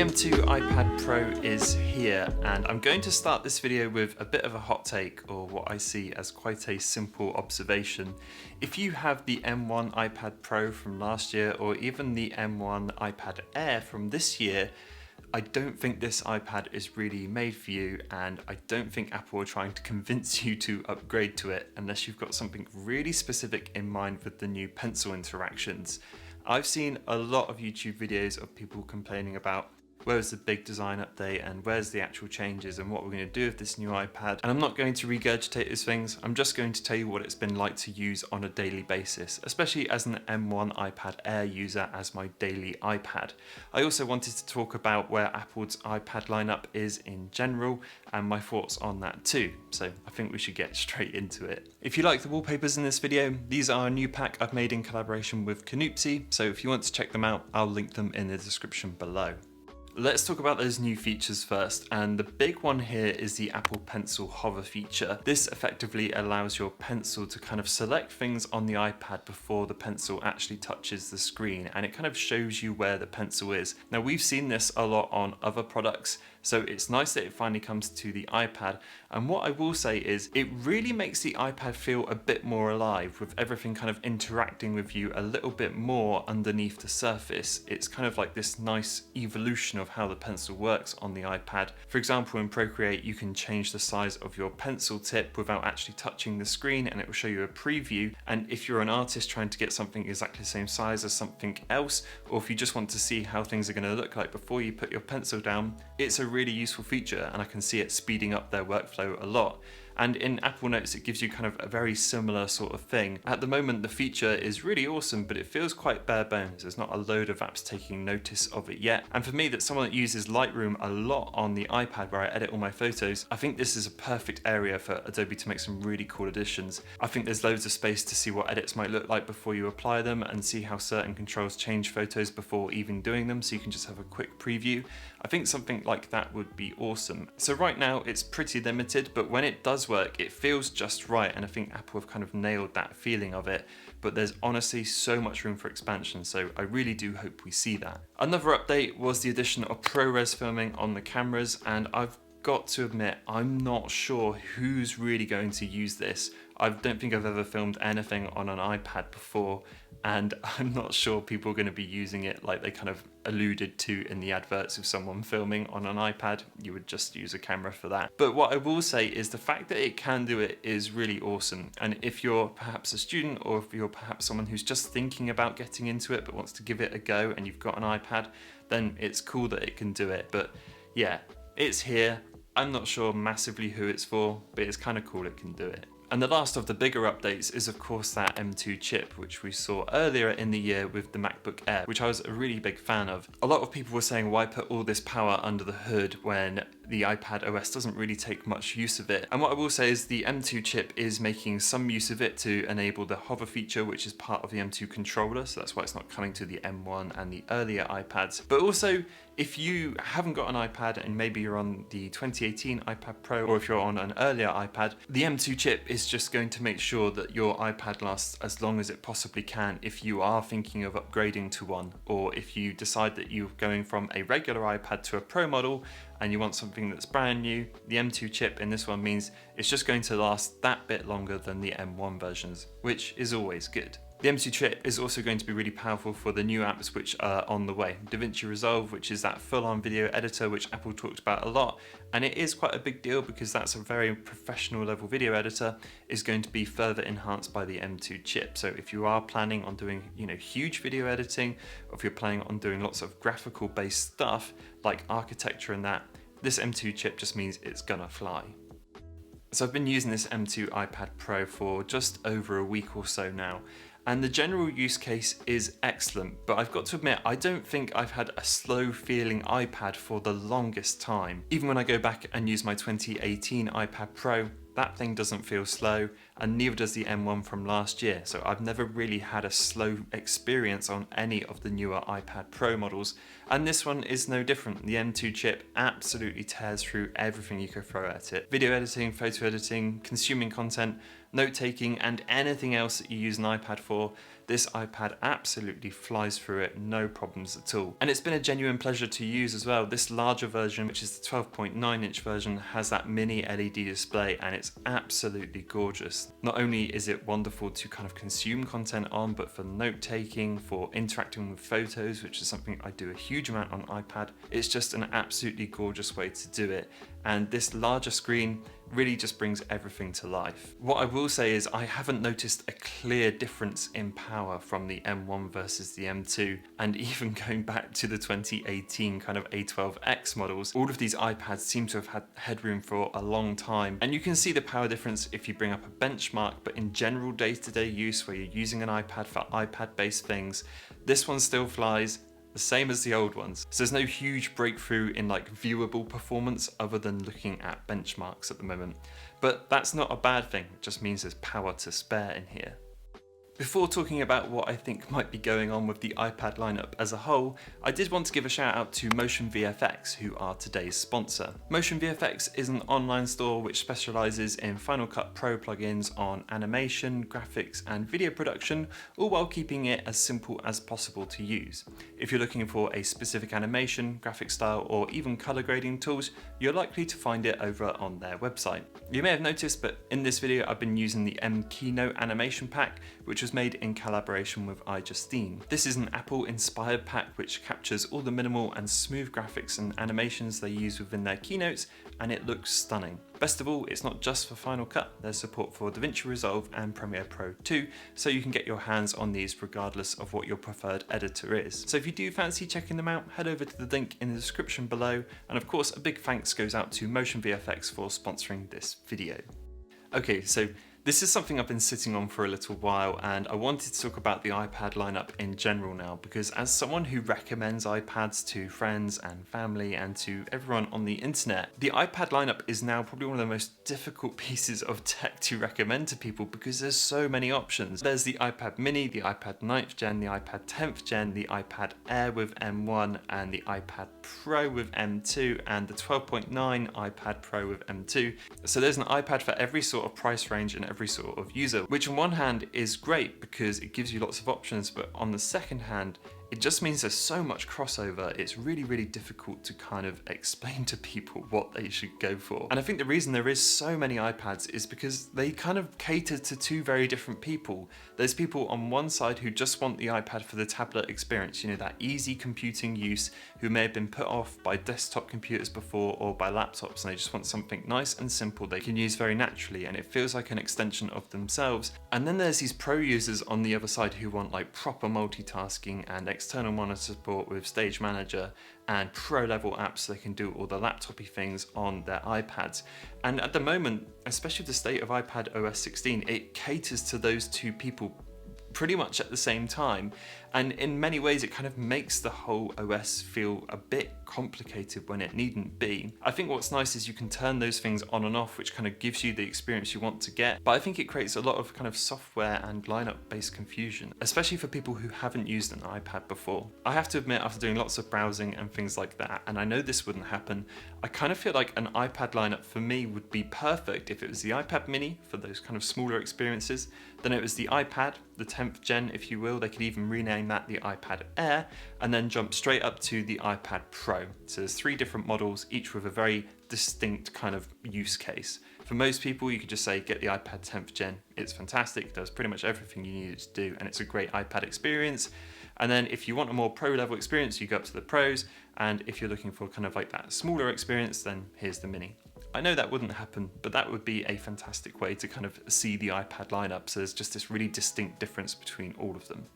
M2 iPad Pro is here, and I'm going to start this video with a bit of a hot take, or what I see as quite a simple observation. If you have the M1 iPad Pro from last year, or even the M1 iPad Air from this year, I don't think this iPad is really made for you, and I don't think Apple are trying to convince you to upgrade to it unless you've got something really specific in mind with the new pencil interactions. I've seen a lot of YouTube videos of people complaining about where's the big design update and where's the actual changes and what we're going to do with this new iPad. And I'm not going to regurgitate those things, I'm just going to tell you what it's been like to use on a daily basis, especially as an M1 iPad Air user as my daily iPad. I also wanted to talk about where Apple's iPad lineup is in general and my thoughts on that too. So I think we should get straight into it. If you like the wallpapers in this video, these are a new pack I've made in collaboration with Canupsi, so if you want to check them out, I'll link them in the description below. Let's talk about those new features first, and the big one here is the Apple Pencil hover feature. This effectively allows your pencil to kind of select things on the iPad before the pencil actually touches the screen, and it kind of shows you where the pencil is. Now, we've seen this a lot on other products, so it's nice that it finally comes to the iPad. And what I will say is it really makes the iPad feel a bit more alive, with everything kind of interacting with you a little bit more underneath the surface. It's kind of like this nice evolution of how the pencil works on the iPad. For example, in Procreate, you can change the size of your pencil tip without actually touching the screen, and it will show you a preview. And if you're an artist trying to get something exactly the same size as something else, or if you just want to see how things are going to look like before you put your pencil down, it's a really useful feature, and I can see it speeding up their workflow a lot. And in Apple Notes, it gives you kind of a very similar sort of thing. At the moment, the feature is really awesome, but it feels quite bare bones. There's not a load of apps taking notice of it yet. And for me, that's someone that uses Lightroom a lot on the iPad where I edit all my photos, I think this is a perfect area for Adobe to make some really cool additions. I think there's loads of space to see what edits might look like before you apply them, and see how certain controls change photos before even doing them, so you can just have a quick preview. I think something like that would be awesome. So right now, it's pretty limited, but when it does work, it feels just right, and I think Apple have kind of nailed that feeling of it. But there's honestly so much room for expansion, so I really do hope we see that. Another update was the addition of ProRes filming on the cameras, and I've got to admit, I'm not sure who's really going to use this. I don't think I've ever filmed anything on an iPad before, and I'm not sure people are going to be using it like they kind of alluded to in the adverts of someone filming on an iPad. You would just use a camera for that. But what I will say is the fact that it can do it is really awesome. And if you're perhaps a student, or if you're perhaps someone who's just thinking about getting into it but wants to give it a go and you've got an iPad, then it's cool that it can do it. But yeah, it's here. I'm not sure massively who it's for, but it's kind of cool it can do it. And the last of the bigger updates is of course that M2 chip, which we saw earlier in the year with the MacBook Air, which I was a really big fan of. A lot of people were saying, why put all this power under the hood when the iPad OS doesn't really take much use of it? And what I will say is the M2 chip is making some use of it to enable the hover feature, which is part of the M2 controller, so that's why it's not coming to the M1 and the earlier iPads. But also, if you haven't got an iPad and maybe you're on the 2018 iPad Pro, or if you're on an earlier iPad, the M2 chip is just going to make sure that your iPad lasts as long as it possibly can if you are thinking of upgrading to one, or if you decide that you're going from a regular iPad to a Pro model and you want something that's brand new. The M2 chip in this one means it's just going to last that bit longer than the M1 versions, which is always good. The M2 chip is also going to be really powerful for the new apps which are on the way. DaVinci Resolve, which is that full-on video editor which Apple talked about a lot, and it is quite a big deal because that's a very professional level video editor, is going to be further enhanced by the M2 chip. So if you are planning on doing, huge video editing, or if you're planning on doing lots of graphical based stuff like architecture and that, this M2 chip just means it's gonna fly. So I've been using this M2 iPad Pro for just over a week or so now, and the general use case is excellent, but I've got to admit, I don't think I've had a slow feeling iPad for the longest time. Even when I go back and use my 2018 iPad Pro, that thing doesn't feel slow, and neither does the M1 from last year, so I've never really had a slow experience on any of the newer iPad Pro models, and this one is no different. The M2 chip absolutely tears through everything you can throw at it. Video editing, photo editing, consuming content, note taking, and anything else that you use an iPad for, this iPad absolutely flies through it, no problems at all. And it's been a genuine pleasure to use as well. This larger version, which is the 12.9-inch version, has that mini LED display and it's absolutely gorgeous. Not only is it wonderful to kind of consume content on, but for note-taking, for interacting with photos, which is something I do a huge amount on iPad, it's just an absolutely gorgeous way to do it. And this larger screen really just brings everything to life. What I will say is I haven't noticed a clear difference in power from the M1 versus the M2, and even going back to the 2018 kind of A12X models, all of these iPads seem to have had headroom for a long time. And you can see the power difference if you bring up a benchmark, but in general day-to-day use where you're using an iPad for iPad-based things, this one still flies the same as the old ones. So there's no huge breakthrough in like viewable performance other than looking at benchmarks at the moment. But that's not a bad thing, it just means there's power to spare in here. Before talking about what I think might be going on with the iPad lineup as a whole, I did want to give a shout out to MotionVFX, who are today's sponsor. MotionVFX is an online store which specialises in Final Cut Pro plugins on animation, graphics and video production, all while keeping it as simple as possible to use. If you're looking for a specific animation, graphic style or even colour grading tools, you're likely to find it over on their website. You may have noticed, but in this video I've been using the M Keynote animation pack, which was made in collaboration with iJustine. This is an Apple-inspired pack which captures all the minimal and smooth graphics and animations they use within their keynotes, and it looks stunning. Best of all, it's not just for Final Cut, there's support for DaVinci Resolve and Premiere Pro too, so you can get your hands on these regardless of what your preferred editor is. So if you do fancy checking them out, head over to the link in the description below, and of course a big thanks goes out to MotionVFX for sponsoring this video. Okay, so this is something I've been sitting on for a little while, and I wanted to talk about the iPad lineup in general now, because as someone who recommends iPads to friends and family and to everyone on the internet, the iPad lineup is now probably one of the most difficult pieces of tech to recommend to people because there's so many options. There's the iPad mini, the iPad 9th gen, the iPad 10th gen, the iPad Air with M1 and the iPad Pro with M2 and the 12.9 iPad Pro with M2. So there's an iPad for every sort of price range and every sort of user, which on one hand is great because it gives you lots of options, but on the second hand, it just means there's so much crossover, it's really, really difficult to kind of explain to people what they should go for. And I think the reason there is so many iPads is because they kind of cater to two very different people. There's people on one side who just want the iPad for the tablet experience, you know, that easy computing use, who may have been put off by desktop computers before or by laptops, and they just want something nice and simple they can use very naturally, and it feels like an extension of themselves. And then there's these pro users on the other side who want like proper multitasking and external monitor support with Stage Manager and pro level apps so they can do all the laptopy things on their iPads. And at the moment, especially the state of iPad OS 16, it caters to those two people pretty much at the same time, and in many ways it kind of makes the whole OS feel a bit complicated when it needn't be. I think what's nice is you can turn those things on and off, which kind of gives you the experience you want to get, but I think it creates a lot of kind of software and lineup based confusion, especially for people who haven't used an iPad before. I have to admit, after doing lots of browsing and things like that, and I know this wouldn't happen, I kind of feel like an iPad lineup for me would be perfect if it was the iPad mini for those kind of smaller experiences, then it was the iPad, the 10th gen if you will, they could even rename that the iPad Air, and then jump straight up to the iPad Pro. So there's 3 different models, each with a very distinct kind of use case. For most people, you could just say, get the iPad 10th gen, it's fantastic, it does pretty much everything you need it to do, and it's a great iPad experience. And then if you want a more pro level experience, you go up to the Pros, and if you're looking for kind of like that smaller experience, then here's the Mini. I know that wouldn't happen, but that would be a fantastic way to kind of see the iPad lineup, so there's just this really distinct difference between all of them.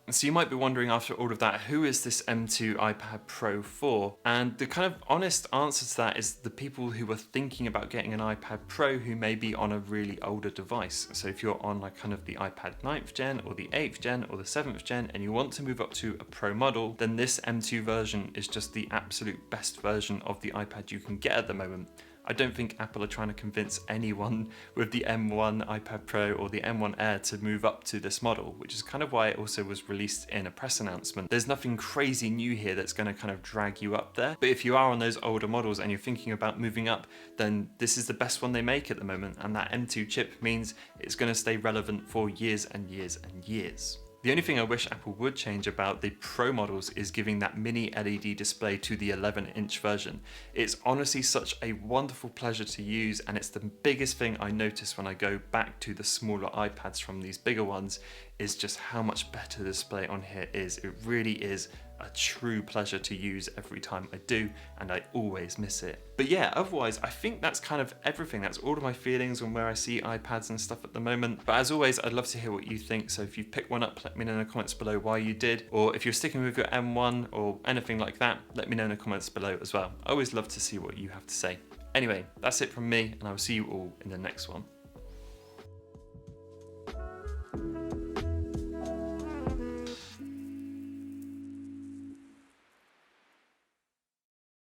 So you might be wondering after all of that, who is this M2 iPad Pro for? And the kind of honest answer to that is the people who are thinking about getting an iPad Pro who may be on a really older device. So if you're on like kind of the iPad 9th gen or the 8th gen or the 7th gen and you want to move up to a Pro model, then this M2 version is just the absolute best version of the iPad you can get at the moment. I don't think Apple are trying to convince anyone with the M1 iPad Pro or the M1 Air to move up to this model, which is kind of why it also was released in a press announcement. There's nothing crazy new here that's going to kind of drag you up there, but if you are on those older models and you're thinking about moving up, then this is the best one they make at the moment, and that M2 chip means it's going to stay relevant for years and years and years. The only thing I wish Apple would change about the Pro models is giving that mini LED display to the 11-inch version. It's honestly such a wonderful pleasure to use, and it's the biggest thing I notice when I go back to the smaller iPads from these bigger ones, is just how much better the display on here is. It really is a true pleasure to use every time I do, and I always miss it. But yeah, otherwise I think that's kind of everything. That's all of my feelings on where I see iPads and stuff at the moment. But as always, I'd love to hear what you think. So if you've picked one up, let me know in the comments below why you did, or if you're sticking with your M1 or anything like that, let me know in the comments below as well. I always love to see what you have to say. Anyway, that's it from me, and I will see you all in the next one.